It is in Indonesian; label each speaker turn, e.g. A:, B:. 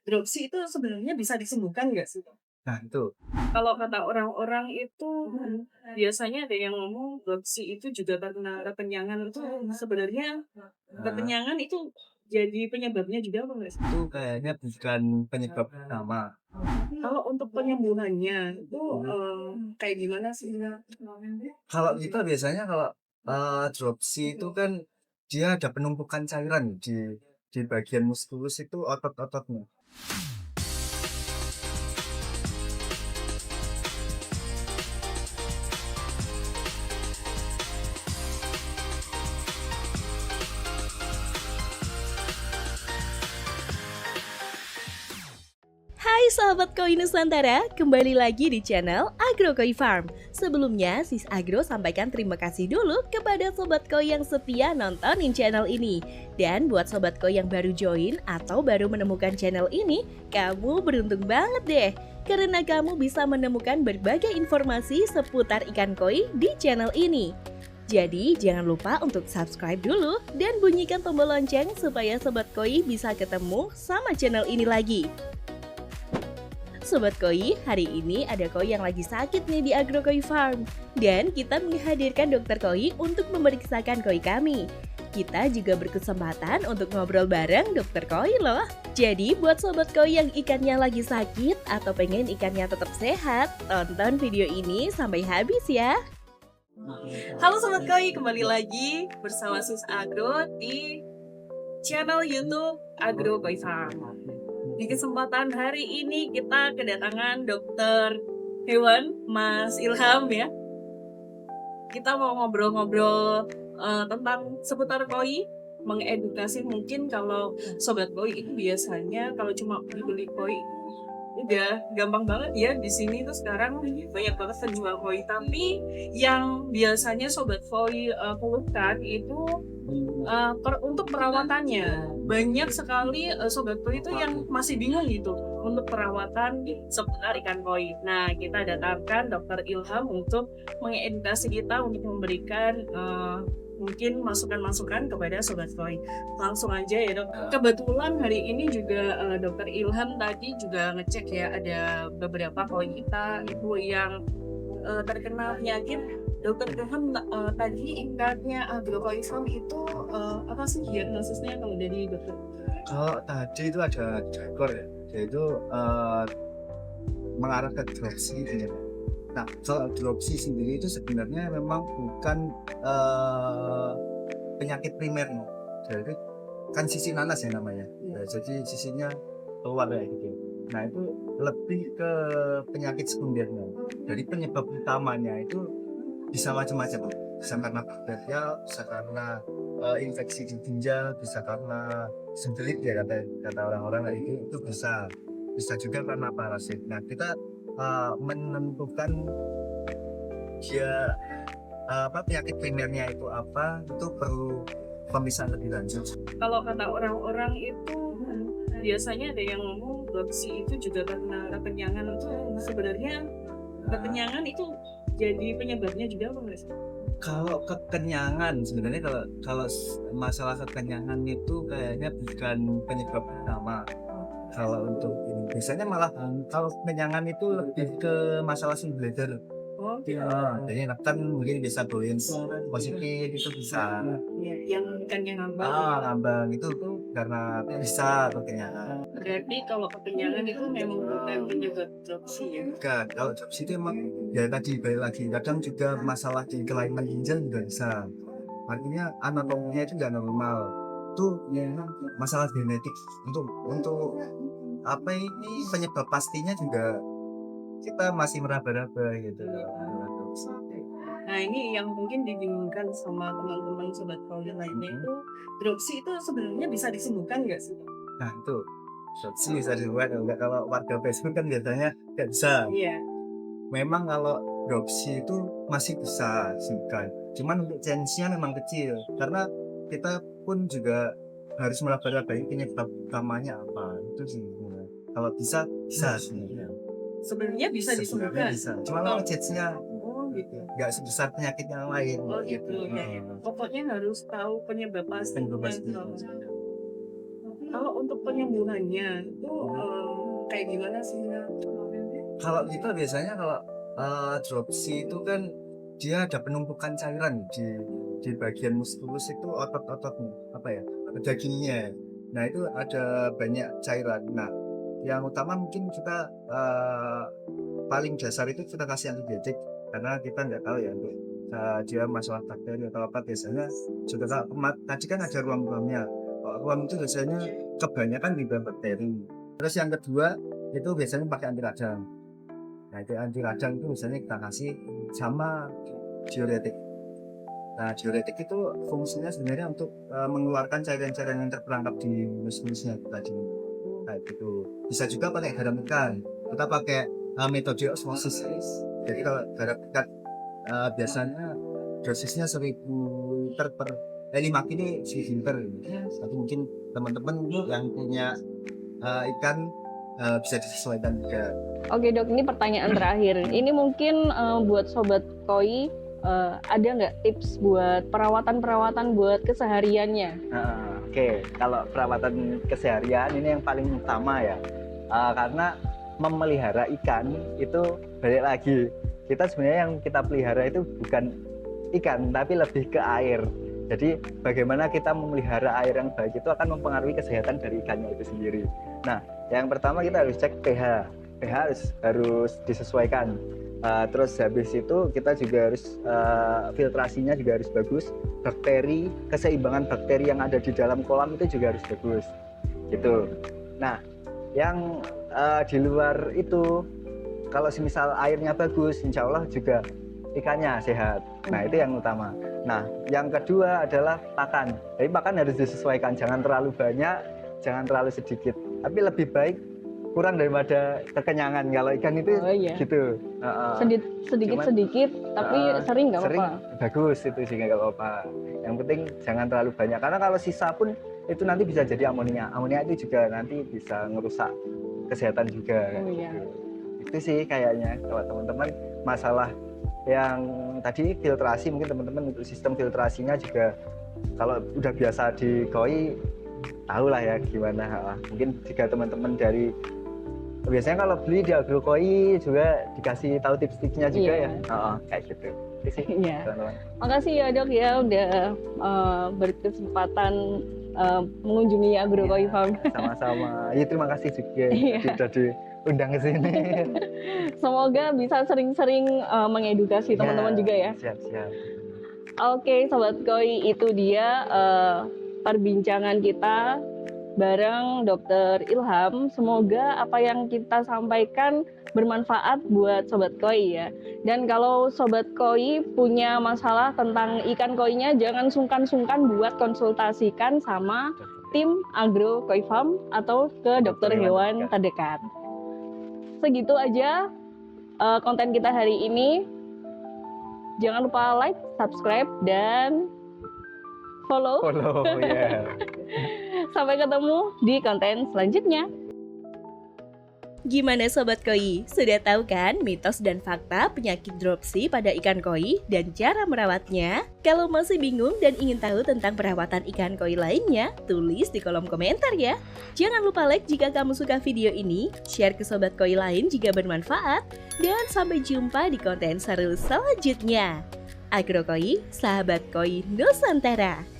A: Dropsy itu sebenarnya bisa disembuhkan nggak sih?
B: Nah itu,
A: Kalau kata orang-orang itu biasanya ada yang ngomong dropsy itu juga karena kekenyangan itu sebenarnya
B: nah,
A: kekenyangan itu jadi penyebabnya juga apa nggak sih?
B: itu kayaknya bukan penyebab utama.
A: Kalau untuk penyembuhannya itu,
B: Mhm.
A: kayak gimana sih?
B: Kalau kita biasanya kalau, dropsy itu kan dia ada penumpukan cairan di bagian muskulus itu otot-ototnya.
C: Hai sahabat Koi Nusantara, kembali lagi di channel Agro Koi Farm. Sebelumnya, Sis Agro sampaikan terima kasih dulu kepada Sobat Koi yang setia nontonin channel ini. Dan buat Sobat Koi yang baru join atau baru menemukan channel ini, kamu beruntung banget deh. Karena kamu bisa menemukan berbagai informasi seputar ikan koi di channel ini. Jadi jangan lupa untuk subscribe dulu dan bunyikan tombol lonceng supaya Sobat Koi bisa ketemu sama channel ini lagi. Sobat Koi, hari ini ada koi yang lagi sakit nih di Agro Koi Farm. Dan kita menghadirkan dokter koi untuk memeriksakan koi kami. Kita juga berkesempatan untuk ngobrol bareng dokter koi loh. Jadi buat sobat koi yang ikannya lagi sakit atau pengen ikannya tetap sehat, tonton video ini sampai habis ya. Halo Sobat Koi, kembali lagi bersama Sis Agro di channel YouTube Agro Koi Farm. Di kesempatan hari ini kita kedatangan dokter hewan Mas Ilham ya. Kita mau ngobrol-ngobrol tentang seputar koi, mengedukasi mungkin kalau sobat koi itu biasanya kalau cuma beli koi udah gampang banget ya di sini tuh sekarang banyak banget penjual koi, tapi yang biasanya sobat koi keluhkan itu untuk perawatannya. Banyak sekali sobat koi itu yang masih bingung gitu untuk perawatan seputar ikan koi. Nah, kita datangkan Dokter Ilham untuk mengedukasi kita untuk memberikan mungkin masukan-masukan kepada sobat koi. Langsung aja ya dok. Kebetulan hari ini juga Dokter Ilham tadi juga ngecek ya ada beberapa koi kita itu yang terkena penyakit. Dokter Ilham tadi ikannya agrokoism itu apa sih diagnosisnya kalau dari dokter?
B: Kalau tadi itu ada ekor ya, dia itu, mengarah ke dropsy ya. Nah, soal dropsy sendiri itu sebenarnya memang bukan, penyakit primernya. Jadi kan sisi nanas ya namanya. Nah, jadi sisinya keluar kayak gitu. Nah, itu lebih ke penyakit sekundernya. Jadi penyebab utamanya itu bisa macam-macam. Bisa karena bakterial, bisa karena infeksi di ginjal, bisa karena sendelit ya kata kata orang-orang kayak itu bisa. Bisa juga karena parasit. Nah, kita menentukan dia penyakit primernya itu apa, itu perlu pemeriksaan lebih lanjut.
A: Kalau kata orang-orang itu biasanya ada yang ngomong dropsy itu juga karena kekenyangan itu sebenarnya kekenyangan itu jadi penyebabnya juga apa nggak sih?
B: Kalau kekenyangan sebenarnya kalau kalau masalah kekenyangan itu kayaknya bukan penyebab utama. Kalau untuk ini biasanya malah kalau kekenyangan itu lebih ke masalah swing bladder.
A: Oh, gitu.
B: Jadi kan mungkin bisa goyang positif itu bisa.
A: Iya, yang ikannya ngambang.
B: Ngambang itu tuh karena bisa kekenyangan.
A: Berarti kalau kekenyangan itu memang bukan penyebab dropsy ya?
B: Enggak, kalau jobs itu emang ya tadi balik lagi kadang juga masalah di kelainan ginjal juga bisa. Artinya anatominya itu nggak normal. Itu ya, masalah genetik. Untuk apa ini penyebab pastinya juga kita masih meraba-raba gitu.
A: Nah ini yang mungkin dibingungkan sama teman-teman sobat kaul lainnya
B: Mhm.
A: itu dropsy itu sebenarnya bisa disembuhkan nggak sih?
B: Nah itu jobs bisa dibuat enggak kalau warga Facebook kan biasanya nggak bisa.
A: Iya.
B: Memang kalau dropsy itu masih bisa sembuhkan. Cuman untuk chance-nya memang kecil karena kita pun juga harus meraba-rabai penyebab utamanya apa itu sih sebenarnya. Kalau bisa bisa sebenarnya.
A: Sebenarnya bisa
B: Sebenarnya
A: disembuhkan.
B: bisa. Cuma memang
A: Kalau
B: chance-nya
A: oh gitu.
B: nggak sebesar penyakit yang lain.
A: Oh gitu. Ya, ya. Pokoknya harus tahu penyebab pastinya.
B: Penyebab pastinya.
A: Kalau untuk penyembuhannya itu kayak gimana sih?
B: Kalau kita biasanya kalau dropsy itu kan dia ada penumpukan cairan di bagian muskulus itu, otot-ototnya apa ya, dagingnya. Nah itu ada banyak cairan. Nah yang utama mungkin kita paling dasar itu kita kasih antibiotik, karena kita nggak tahu ya untuk dia masalah bakteri atau apa. Biasanya juga tadi kan ada ruam-ruamnya. Ruam itu biasanya kebanyakan di bakteri. Terus yang kedua itu biasanya pakai anti radang. Nah itu anti radang itu biasanya kita kasih sama diuretik. Nah diuretik itu fungsinya sebenarnya untuk mengeluarkan cairan-cairan yang terperangkap di muskulnya tadi. Nah itu bisa juga pakai garam ikan. Kita pakai metode osmosis. Jadi kalau garam ikan biasanya dosisnya 1000 liter per 5 kg 1000 liter. Tapi mungkin teman-teman yang punya ikan bisa disesuaikan juga.
D: Oke dok, ini pertanyaan terakhir. Ini mungkin buat sobat koi, ada nggak tips buat perawatan buat kesehariannya?
E: Oke, kalau perawatan keseharian ini yang paling utama ya, karena memelihara ikan itu balik lagi. Kita sebenarnya yang kita pelihara itu bukan ikan, tapi lebih ke air. Jadi bagaimana kita memelihara air yang baik itu akan mempengaruhi kesehatan dari ikannya itu sendiri. Nah, yang pertama kita harus cek pH. pH harus disesuaikan. Terus habis itu kita juga harus filtrasinya juga harus bagus. Bakteri, keseimbangan bakteri yang ada di dalam kolam itu juga harus bagus. Gitu. Nah, yang di luar itu kalau semisal airnya bagus, insya Allah juga ikannya sehat. Nah itu yang utama. Nah yang kedua adalah pakan. Jadi pakan harus disesuaikan, jangan terlalu banyak, jangan terlalu sedikit. Tapi lebih baik kurang daripada kekenyangan. Kalau ikan itu gitu.
D: Sedikit tapi sering nggak apa-apa.
E: Bagus itu sih nggak apa-apa. Yang penting jangan terlalu banyak. Karena kalau sisa pun itu nanti bisa jadi amonia. Amonia itu juga nanti bisa ngerusak kesehatan juga. Gitu. Itu sih kayaknya kalau teman-teman masalah yang tadi filtrasi, mungkin teman-teman untuk sistem filtrasinya juga kalau udah biasa di koi tahu lah ya gimana. Mungkin jika teman-teman dari biasanya kalau beli di agrokoi juga dikasih tahu tips-tipsnya juga ya. Kayak gitu. Itu sih teman-teman.
D: Makasih ya dok ya udah berkesempatan mengunjungi agrokoi farm.
E: Sama-sama. Ya terima kasih juga sudah diundang ke sini.
D: Semoga bisa sering-sering mengedukasi teman-teman juga ya.
E: Siap-siap.
D: Oke, sobat koi, itu dia perbincangan kita bareng Dr. Ilham. Semoga apa yang kita sampaikan bermanfaat buat sobat koi ya. Dan kalau sobat koi punya masalah tentang ikan koinya, jangan sungkan-sungkan buat konsultasikan sama tim Agro Koi Farm atau ke dokter hewan terdekat. Segitu aja konten kita hari ini. Jangan lupa like, subscribe, dan follow.
E: Ya.
C: Sampai ketemu di konten selanjutnya. Gimana Sobat Koi? Sudah tahu kan mitos dan fakta penyakit dropsy pada ikan koi dan cara merawatnya? Kalau masih bingung dan ingin tahu tentang perawatan ikan koi lainnya, tulis di kolom komentar ya. Jangan lupa like jika kamu suka video ini, share ke Sobat Koi lain jika bermanfaat, dan sampai jumpa di konten seru selanjutnya. Agro Koi, sahabat koi Nusantara.